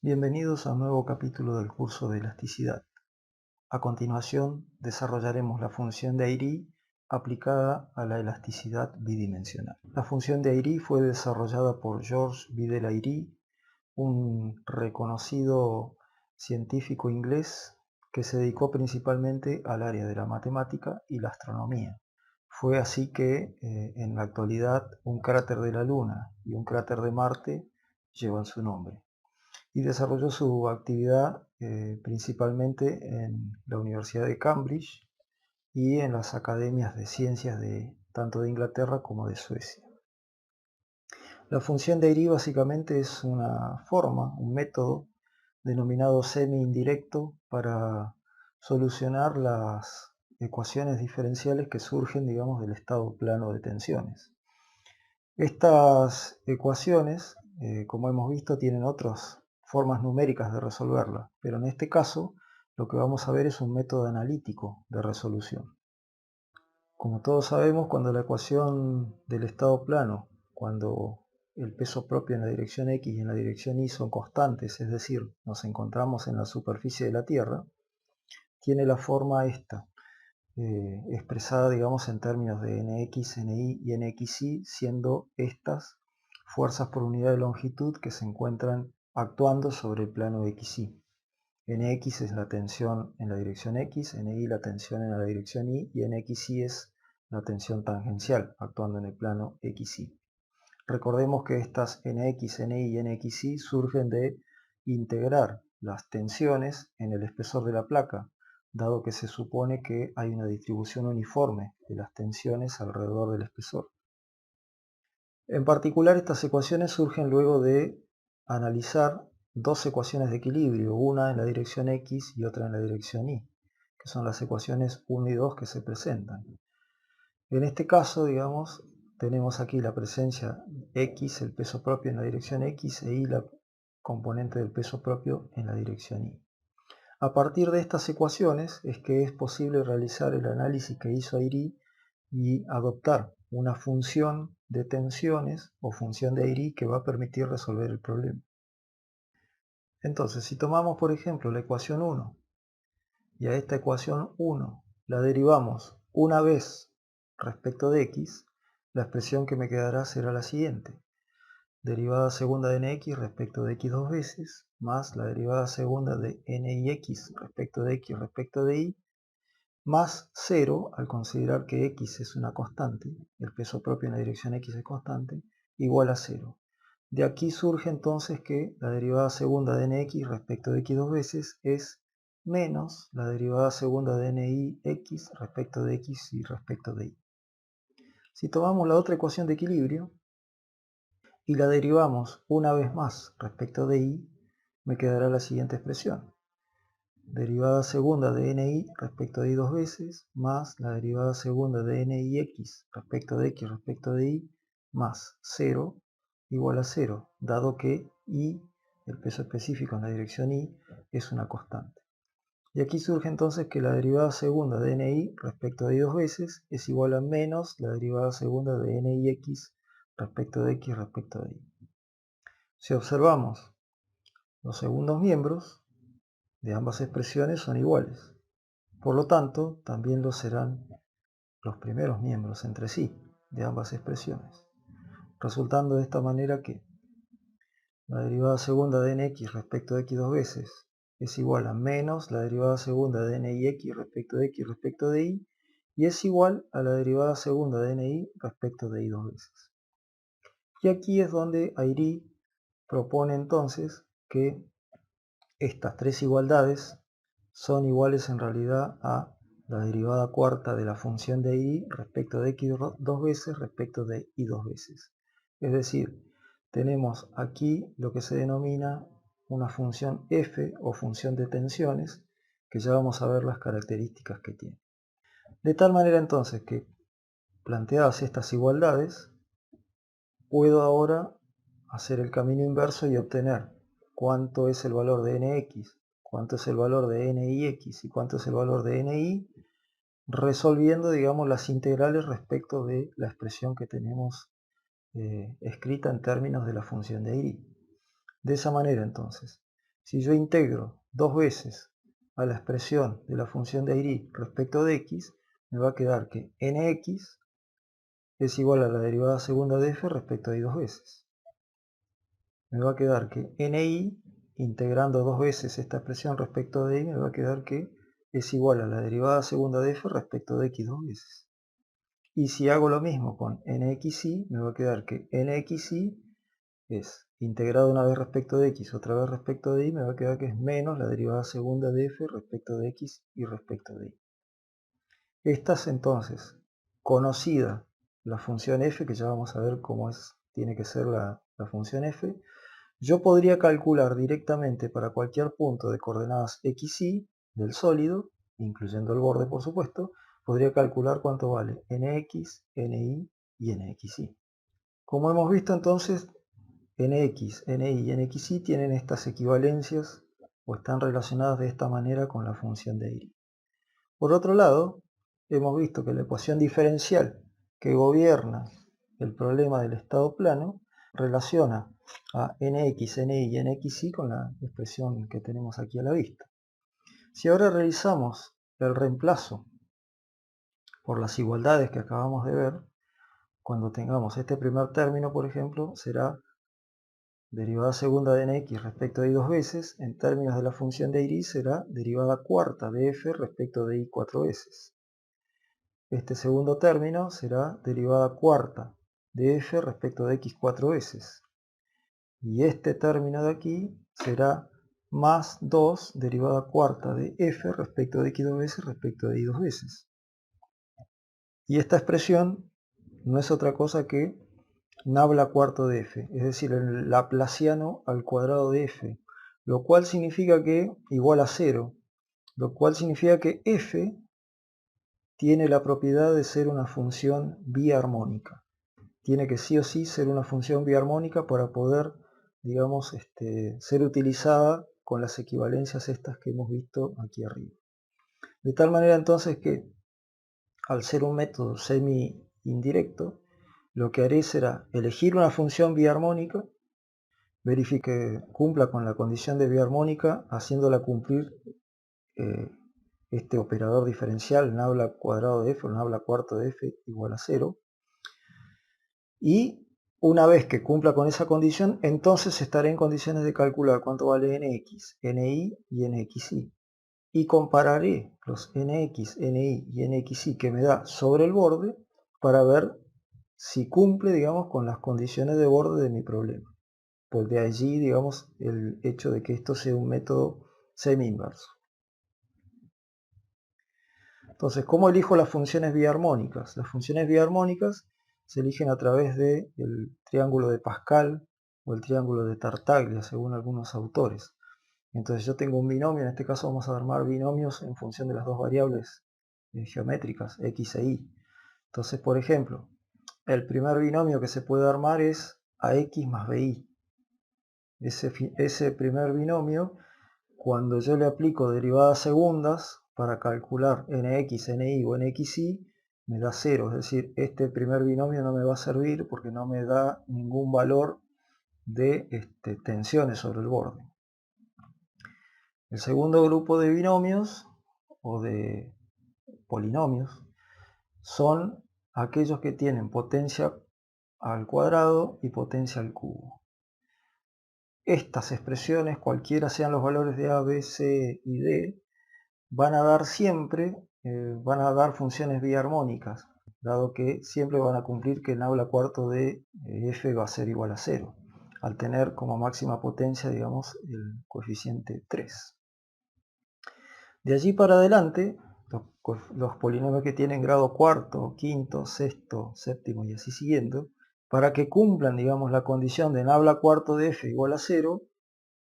Bienvenidos a un nuevo capítulo del curso de elasticidad. A continuación, desarrollaremos la función de Airy aplicada a la elasticidad bidimensional. La función de Airy fue desarrollada por Georges Vidal-Airy, un reconocido científico inglés que se dedicó principalmente al área de la matemática y la astronomía. Fue así que en la actualidad un cráter de la Luna y un cráter de Marte llevan su nombre. Y desarrolló su actividad principalmente en la Universidad de Cambridge y en las academias de ciencias tanto de Inglaterra como de Suecia. La función de Airy básicamente es una forma, un método denominado semi-indirecto para solucionar las ecuaciones diferenciales que surgen, digamos, del estado plano de tensiones. Estas ecuaciones, como hemos visto, tienen otras formas numéricas de resolverlas, pero en este caso lo que vamos a ver es un método analítico de resolución. Como todos sabemos, cuando la ecuación del estado plano, cuando el peso propio en la dirección X y en la dirección Y son constantes, es decir, nos encontramos en la superficie de la Tierra, tiene la forma esta, expresada, digamos, en términos de nx, ni y nxy, siendo estas fuerzas por unidad de longitud que se encuentran actuando sobre el plano xy. Nx es la tensión en la dirección x, ni la tensión en la dirección y nxy es la tensión tangencial actuando en el plano xy. Recordemos que estas nx, ni y nxy surgen de integrar las tensiones en el espesor de la placa, dado que se supone que hay una distribución uniforme de las tensiones alrededor del espesor. En particular, estas ecuaciones surgen luego de analizar dos ecuaciones de equilibrio, una en la dirección X y otra en la dirección Y, que son las ecuaciones 1 y 2 que se presentan. En este caso, digamos, tenemos aquí la presencia X, el peso propio en la dirección X, e Y, la componente del peso propio en la dirección Y. A partir de estas ecuaciones es que es posible realizar el análisis que hizo Airy y adoptar una función de tensiones o función de Airy que va a permitir resolver el problema. Entonces, si tomamos por ejemplo la ecuación 1 y a esta ecuación 1 la derivamos una vez respecto de x, la expresión que me quedará será la siguiente: derivada segunda de nx respecto de x dos veces, más la derivada segunda de nix respecto de x respecto de y, más 0, al considerar que x es una constante, el peso propio en la dirección x es constante, igual a 0. De aquí surge entonces que la derivada segunda de nx respecto de x dos veces es menos la derivada segunda de nix respecto de x y respecto de y. Si tomamos la otra ecuación de equilibrio y la derivamos una vez más respecto de y, me quedará la siguiente expresión: derivada segunda de ni respecto de y dos veces, más la derivada segunda de nix respecto de x respecto de y, más 0, igual a 0, dado que y, el peso específico en la dirección y, es una constante. Y aquí surge entonces que la derivada segunda de ni respecto de y dos veces es igual a menos la derivada segunda de nix respecto de x respecto de y. Si observamos los segundos miembros de ambas expresiones son iguales. Por lo tanto, también lo serán los primeros miembros entre sí de ambas expresiones, resultando de esta manera que la derivada segunda de nx respecto de x dos veces es igual a menos la derivada segunda de nix respecto de x respecto de y es igual a la derivada segunda de ni respecto de y dos veces. Y aquí es donde Airy propone entonces que estas tres igualdades son iguales en realidad a la derivada cuarta de la función de y respecto de x dos veces respecto de y dos veces. Es decir, tenemos aquí lo que se denomina una función f o función de tensiones, que ya vamos a ver las características que tiene. De tal manera entonces que, planteadas estas igualdades, puedo ahora hacer el camino inverso y obtener cuánto es el valor de nx, cuánto es el valor de nix y cuánto es el valor de ni, resolviendo, digamos, las integrales respecto de la expresión que tenemos escrita en términos de la función de Airy. De esa manera, entonces, Si yo integro dos veces a la expresión de la función de Airy respecto de x, me va a quedar que nx es igual a la derivada segunda de f respecto de y dos veces. Me va a quedar que ni, integrando dos veces esta expresión respecto de y, me va a quedar que es igual a la derivada segunda de f respecto de x dos veces. Y si hago lo mismo con nxy, me va a quedar que nxy es integrado una vez respecto de x, otra vez respecto de y, me va a quedar que es menos la derivada segunda de f respecto de x y respecto de y. Esta es entonces conocida la función f, que ya vamos a ver cómo tiene que ser la función f. Yo podría calcular directamente para cualquier punto de coordenadas x, y del sólido, incluyendo el borde por supuesto, podría calcular cuánto vale nx, ni y nxy. Como hemos visto entonces, nx, ni y nxy tienen estas equivalencias o están relacionadas de esta manera con la función de Airy. Por otro lado, hemos visto que la ecuación diferencial que gobierna el problema del estado plano relaciona a nx, ni y nxy con la expresión que tenemos aquí a la vista. Si ahora realizamos el reemplazo por las igualdades que acabamos de ver, cuando tengamos este primer término, por ejemplo, será derivada segunda de nx respecto de y dos veces, en términos de la función de Airy será derivada cuarta de f respecto de y cuatro veces. Este segundo término será derivada cuarta de f respecto de x cuatro veces. Y este término de aquí será más 2 derivada cuarta de f respecto de x dos veces respecto de y dos veces. Y esta expresión no es otra cosa que nabla cuarto de f, es decir, el laplaciano al cuadrado de f, lo cual significa que igual a 0, lo cual significa que f tiene la propiedad de ser una función biarmónica. Tiene que sí o sí ser una función biarmónica para poder, digamos, ser utilizada con las equivalencias estas que hemos visto aquí arriba. De tal manera entonces que, al ser un método semi-indirecto, lo que haré será elegir una función biarmónica, verifique que cumpla con la condición de biarmónica, haciéndola cumplir este operador diferencial, nabla cuadrado de f o nabla cuarto de f igual a 0. Y una vez que cumpla con esa condición, entonces estaré en condiciones de calcular cuánto vale nx, ni y nxy. Y compararé los nx, ni y nxy que me da sobre el borde para ver si cumple, digamos, con las condiciones de borde de mi problema. Pues de allí, digamos, el hecho de que esto sea un método semi-inverso. Entonces, ¿cómo elijo las funciones biarmónicas? Las funciones biarmónicas se eligen a través del triángulo de Pascal o el triángulo de Tartaglia, según algunos autores. Entonces yo tengo un binomio, en este caso vamos a armar binomios en función de las dos variables geométricas, x e y. Entonces, por ejemplo, el primer binomio que se puede armar es ax más bi. Ese primer binomio, cuando yo le aplico derivadas segundas para calcular nx, ni o nxy, me da 0. Es decir, este primer binomio no me va a servir porque no me da ningún valor de tensiones sobre el borde. El segundo grupo de binomios o de polinomios son aquellos que tienen potencia al cuadrado y potencia al cubo. Estas expresiones, cualquiera sean los valores de a, b, c y d, van a dar siempre, van a dar funciones biarmónicas, dado que siempre van a cumplir que el nabla cuarto de f va a ser igual a 0, al tener como máxima potencia, digamos, el coeficiente 3. De allí para adelante, los polinomios que tienen grado cuarto, quinto, sexto, séptimo y así siguiendo, para que cumplan, digamos, la condición de nabla cuarto de f igual a 0,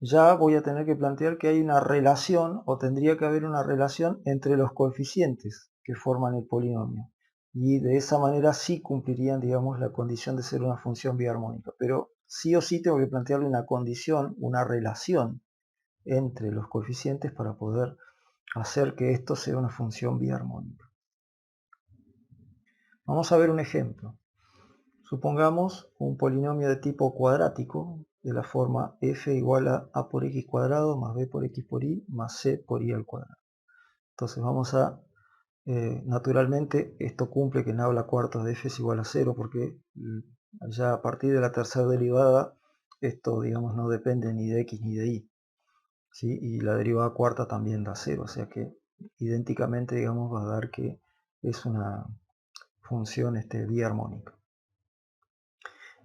ya voy a tener que plantear que hay una relación, o tendría que haber una relación entre los coeficientes que forman el polinomio. Y de esa manera sí cumplirían, digamos, la condición de ser una función biarmónica. Pero sí o sí tengo que plantearle una condición, una relación entre los coeficientes para poder hacer que esto sea una función biarmónica. Vamos a ver un ejemplo. Supongamos un polinomio de tipo cuadrático, de la forma f igual a a por x cuadrado más b por x por y más c por y al cuadrado. Entonces vamos a, naturalmente esto cumple que en a a la cuarta de f es igual a 0 porque ya a partir de la tercera derivada esto digamos no depende ni de x ni de y, ¿sí? Y la derivada cuarta también da 0, o sea que idénticamente digamos va a dar que es una función biarmónica.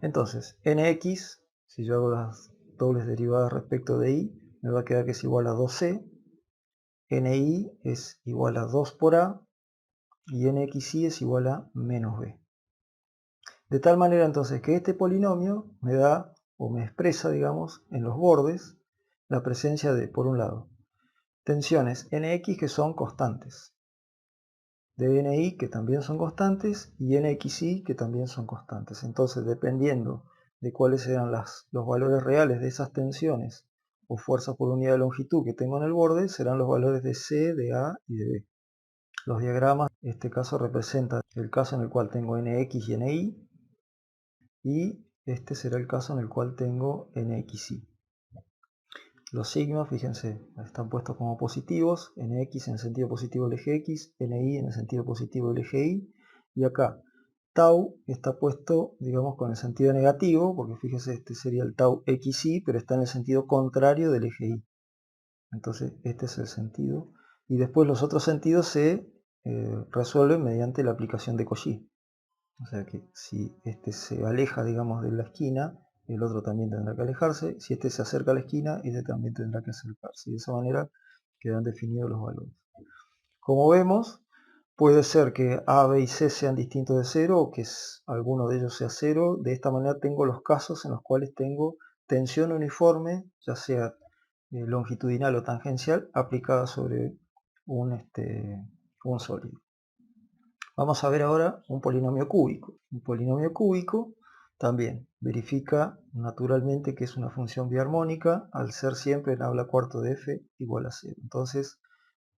Entonces nx, si yo hago las dobles derivadas respecto de y, me va a quedar que es igual a 2c, ni es igual a 2 por a y nxy es igual a menos b. De tal manera entonces que este polinomio me da o me expresa, digamos, en los bordes la presencia de, por un lado, tensiones nx que son constantes, de ni que también son constantes y nxy que también son constantes. Entonces, dependiendo de cuáles sean los valores reales de esas tensiones o fuerzas por unidad de longitud que tengo en el borde, serán los valores de c, de a y de b. Los diagramas, en este caso, representan el caso en el cual tengo nx y ni, y este será el caso en el cual tengo nxy. Los signos, fíjense, están puestos como positivos, nx en el sentido positivo del eje x, ni en el sentido positivo del eje y, y acá tau está puesto, digamos, con el sentido negativo, porque fíjense, este sería el tau xy, pero está en el sentido contrario del eje y. Entonces, este es el sentido. Y después los otros sentidos se resuelven mediante la aplicación de Cauchy. O sea que si este se aleja, digamos, de la esquina, el otro también tendrá que alejarse. Si este se acerca a la esquina, este también tendrá que acercarse. Y de esa manera quedan definidos los valores. Como vemos, puede ser que A, B y C sean distintos de 0 o que alguno de ellos sea 0. De esta manera tengo los casos en los cuales tengo tensión uniforme, ya sea longitudinal o tangencial, aplicada sobre un sólido. Vamos a ver ahora un polinomio cúbico. Un polinomio cúbico también verifica naturalmente que es una función biarmónica al ser siempre en a la cuarta de f igual a 0. Entonces,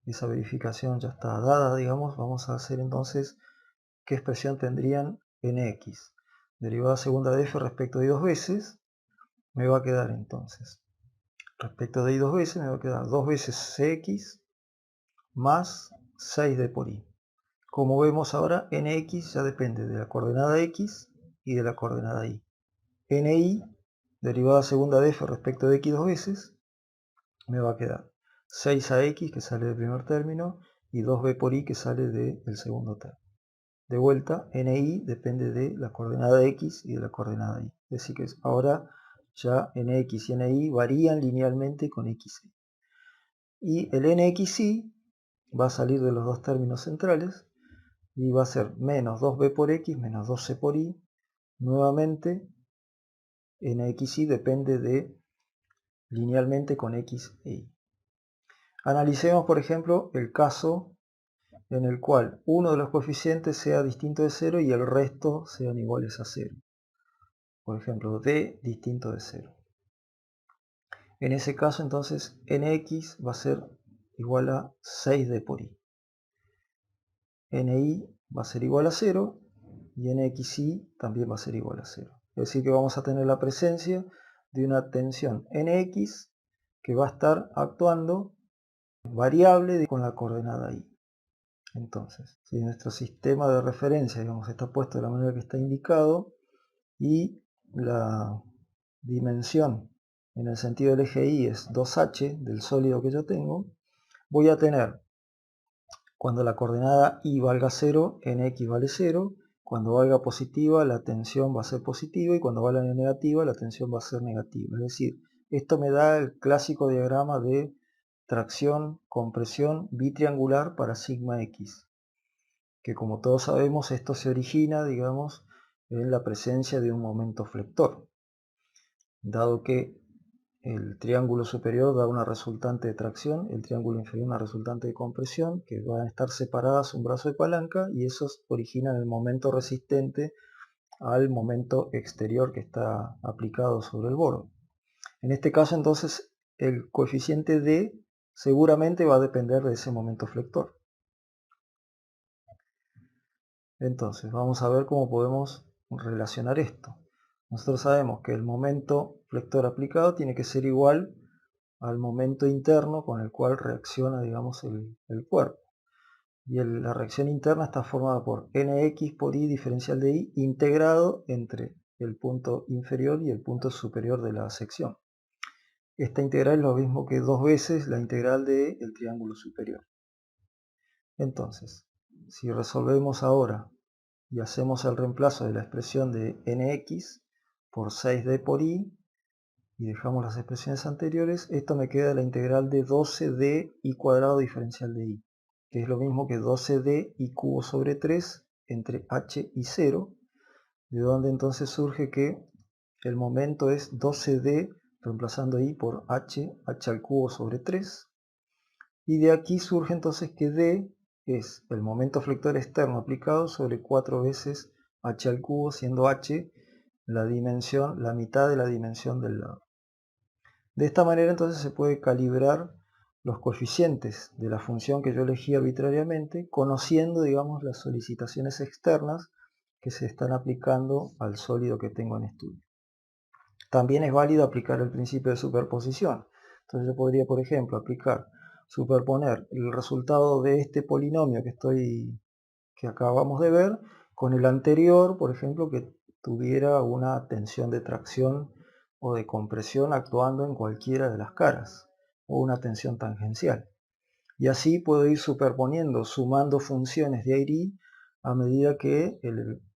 esa verificación ya está dada, digamos. Vamos a hacer entonces qué expresión tendrían nx. Derivada segunda de f respecto de y dos veces, me va a quedar entonces, respecto de y dos veces, me va a quedar 2 veces cx más 6d por y. Como vemos ahora, nx ya depende de la coordenada x y de la coordenada y. Ni, derivada segunda de f respecto de x dos veces, me va a quedar 6ax que sale del primer término y 2b por y que sale del segundo término. De vuelta, ni depende de la coordenada x y de la coordenada y. Es decir que ahora ya nx y ni varían linealmente con x. Y el nxy va a salir de los dos términos centrales y va a ser menos 2b por x menos 2c por y. Nuevamente, nxy depende de linealmente con x e y. Analicemos, por ejemplo, el caso en el cual uno de los coeficientes sea distinto de 0 y el resto sean iguales a 0. Por ejemplo, d distinto de 0. En ese caso, entonces, nx va a ser igual a 6d por y. Ni va a ser igual a 0 y nxy también va a ser igual a 0. Es decir que vamos a tener la presencia de una tensión nx que va a estar actuando variable con la coordenada y. Entonces, si nuestro sistema de referencia, digamos, está puesto de la manera que está indicado y la dimensión en el sentido del eje y es 2h del sólido que yo tengo, voy a tener, cuando la coordenada y valga 0, nx vale 0, cuando valga positiva la tensión va a ser positiva y cuando valga negativa la tensión va a ser negativa. Es decir, esto me da el clásico diagrama de tracción, compresión bitriangular para sigma x, que como todos sabemos esto se origina, digamos, en la presencia de un momento flector, dado que el triángulo superior da una resultante de tracción, el triángulo inferior una resultante de compresión, que van a estar separadas un brazo de palanca y esos originan el momento resistente al momento exterior que está aplicado sobre el borde. En este caso entonces el coeficiente D seguramente va a depender de ese momento flector. Entonces vamos a ver cómo podemos relacionar esto. Nosotros sabemos que el momento flector aplicado tiene que ser igual al momento interno con el cual reacciona, digamos, el cuerpo. Y la reacción interna está formada por nx por y diferencial de y integrado entre el punto inferior y el punto superior de la sección. Esta integral es lo mismo que 2 veces la integral del triángulo superior. Entonces, si resolvemos ahora y hacemos el reemplazo de la expresión de nx por 6d por y dejamos las expresiones anteriores, esto me queda la integral de 12d y cuadrado diferencial de y, que es lo mismo que 12d y cubo sobre 3 entre h y 0, de donde entonces surge que el momento es 12d reemplazando i por h al cubo sobre 3, y de aquí surge entonces que d es el momento flector externo aplicado sobre 4 veces h al cubo, siendo h la dimensión, la mitad de la dimensión del lado. De esta manera entonces se puede calibrar los coeficientes de la función que yo elegí arbitrariamente, conociendo, digamos, las solicitaciones externas que se están aplicando al sólido que tengo en estudio. También es válido aplicar el principio de superposición. Entonces yo podría, por ejemplo, superponer el resultado de este polinomio que acabamos de ver con el anterior, por ejemplo, que tuviera una tensión de tracción o de compresión actuando en cualquiera de las caras, o una tensión tangencial. Y así puedo ir superponiendo, sumando funciones de Airy a medida que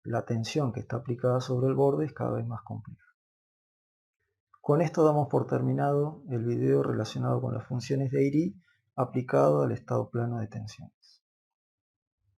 la tensión que está aplicada sobre el borde es cada vez más compleja. Con esto damos por terminado el video relacionado con las funciones de Airy aplicado al estado plano de tensión.